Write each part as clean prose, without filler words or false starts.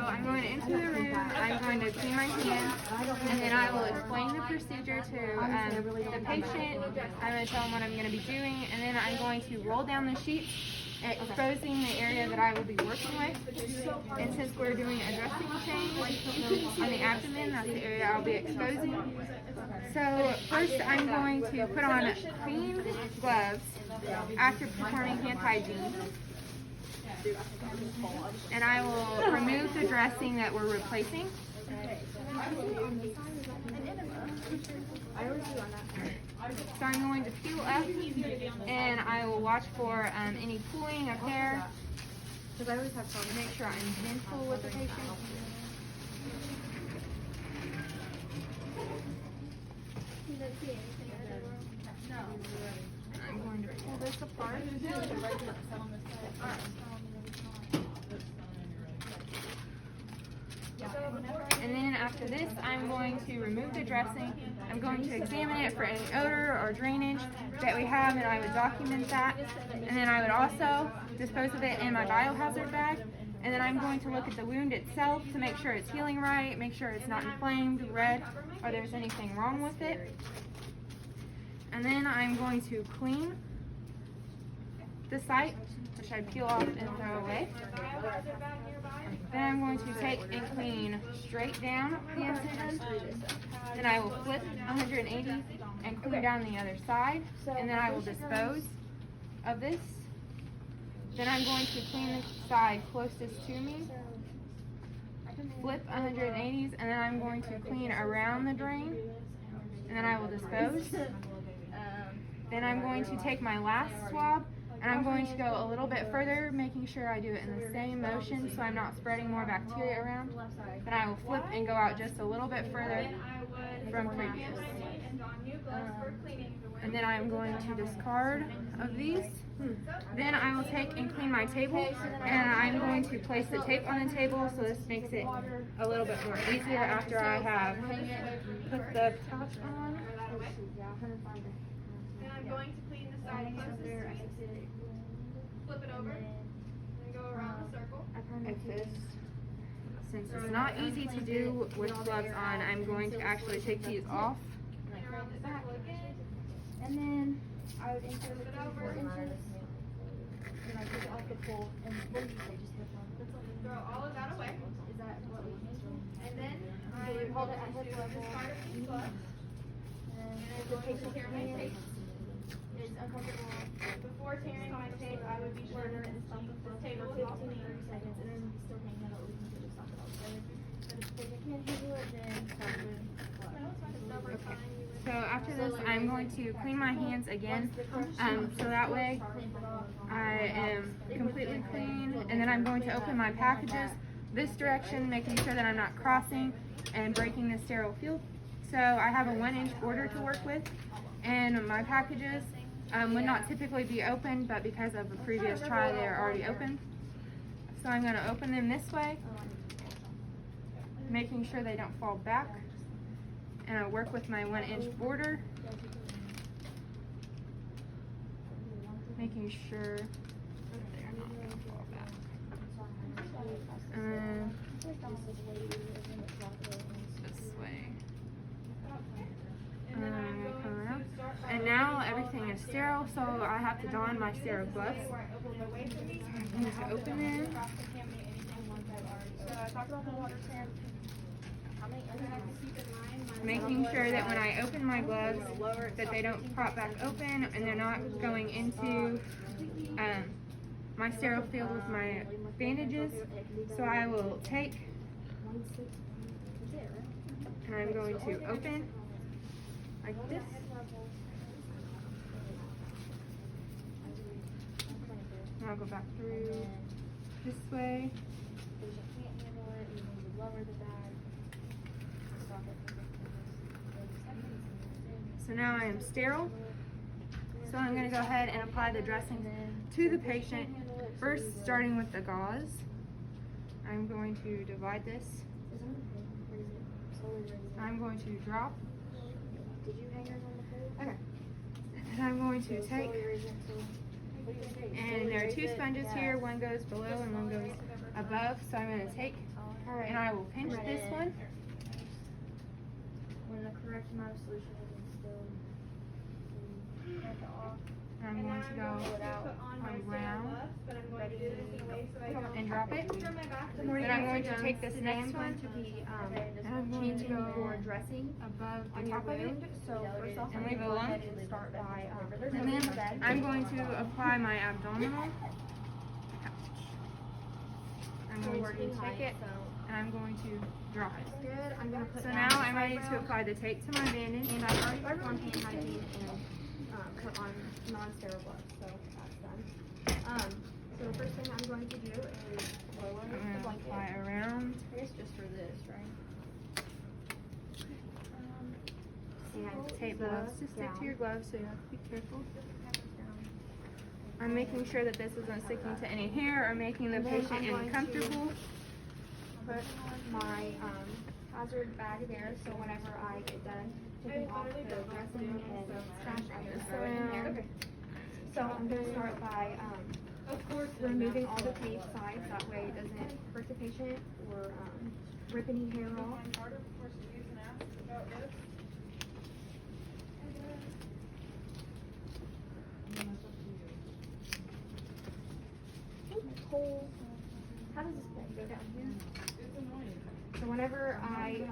I'm going into the room, I'm going to clean my hands, and then I will explain the procedure to the patient. I'm going to tell them what I'm going to be doing, and then I'm going to roll down the sheets, exposing the area that I will be working with. And since we're doing a dressing change on the abdomen, that's the area I'll be exposing. So first I'm going to put on clean gloves after performing hand hygiene. And I will remove the dressing that we're replacing. So I'm going to peel up, and I will watch for any pulling of hair, because I always have to make sure I'm gentle with the patient. I'm going to pull this apart. And then after this, I'm going to remove the dressing. I'm going to examine it for any odor or drainage that we have, and I would document that. And then I would also dispose of it in my biohazard bag. And then I'm going to look at the wound itself to make sure it's healing right, make sure it's not inflamed, red, or there's anything wrong with it. And then I'm going to clean the site, which I peel off and throw away. Then I'm going to take and clean straight down the incision. Then I will flip 180 and clean down the other side. And then I will dispose of this. Then I'm going to clean the side closest to me. Flip 180s, and then I'm going to clean around the drain. And then I will dispose. Then I'm going to take my last swab, and I'm going to go a little bit further, making sure I do it in the same motion so I'm not spreading more bacteria around. Then I will flip and go out just a little bit further from previous. And then I'm going to discard of these. Then I will take and clean my table, and I'm going to place the tape on the table, so this makes it a little bit more easier after I have put the pouch on. Then I'm going to clean the side closest to me. Flip it over, and go around the circle. Since it's not easy to do with gloves on, I'm going to actually take these off. And around the circle again. And then I would insert Flip it it over. 4 inches. And I take it off the pole. And what did you say? Just hip on. Throw all of that away. Is that what we need to do? And then I So we am hold going it at to hip level. discard of these gloves. And And I'm the going to patient tear my tape. is uncomfortable. Before tearing my tape, I would be sure to stop this table is all 15 to clean. 30 seconds. And then we still can't handle it. We can just stop it altogether. But if the patient can't handle it, then stop with gloves. So after this, I'm going to clean my hands again, so that way I am completely clean. And then I'm going to open my packages this direction, making sure that I'm not crossing and breaking the sterile field. So I have a 1-inch border to work with, and my packages would not typically be open, but because of a previous try, they are already open. So I'm going to open them this way, making sure they don't fall back. And I work with my 1-inch border, making sure they're not going to fall back. And then this way. And then I'm going to come around. And now everything is sterile, so I have to don my sterile gloves. So I'm going to open them. Making sure that when I open my gloves that they don't prop back open and they're not going into my sterile field with my bandages. So I will take, and I'm going to open like this. And I'll go back through this way. So now I am sterile. So I'm going to go ahead and apply the dressing to the patient. First, starting with the gauze. I'm going to divide this. I'm going to drop. Okay. And I'm going to take, and there are 2 sponges here. One goes below and one goes above. So I'm going to take Alright. and I will pinch this one. When the correct amount of solution is instilled, at the off. And I'm going to go around and drop it. Then I'm going to take this next one to be and I'm going to changing go your dressing above on the your top of it. wound. So first off, And I'm leave it gonna go alone. ahead and start by And removing the then bed. I'm going to apply my abdominal. I'm going to take it and I'm going to drop it. Good. I'm gonna put So down now the I'm ready to eyebrow. apply the tape to my bandage. And I've already performed hand hygiene and put on non-sterile gloves, so that's done. So the first thing I'm going to do is lower I'm the going to blanket. apply around. I guess just for this, right? And Tape the gloves to stick gown. to your gloves, so you have to be careful. I'm making sure that this isn't sticking to any hair or making the And then patient I'm going to uncomfortable. Put my hazard bag there, so whenever I get done taking off the dressing and scratch, I can throw it in there. So I'm going to start by removing all the tape sides, that way it doesn't hurt the patient or rip any hair off. How does this bag go down here? So whenever I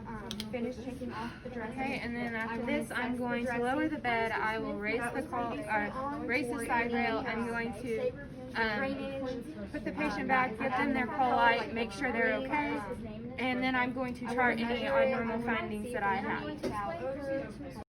finish taking off the dressing, Okay, and then I after will this, I'm assess going the to lower dressing. the bed. I will raise the raise the side rail. I'm going to put the patient back, give them their call light, make sure they're okay, and then I'm going to chart any abnormal findings that I have.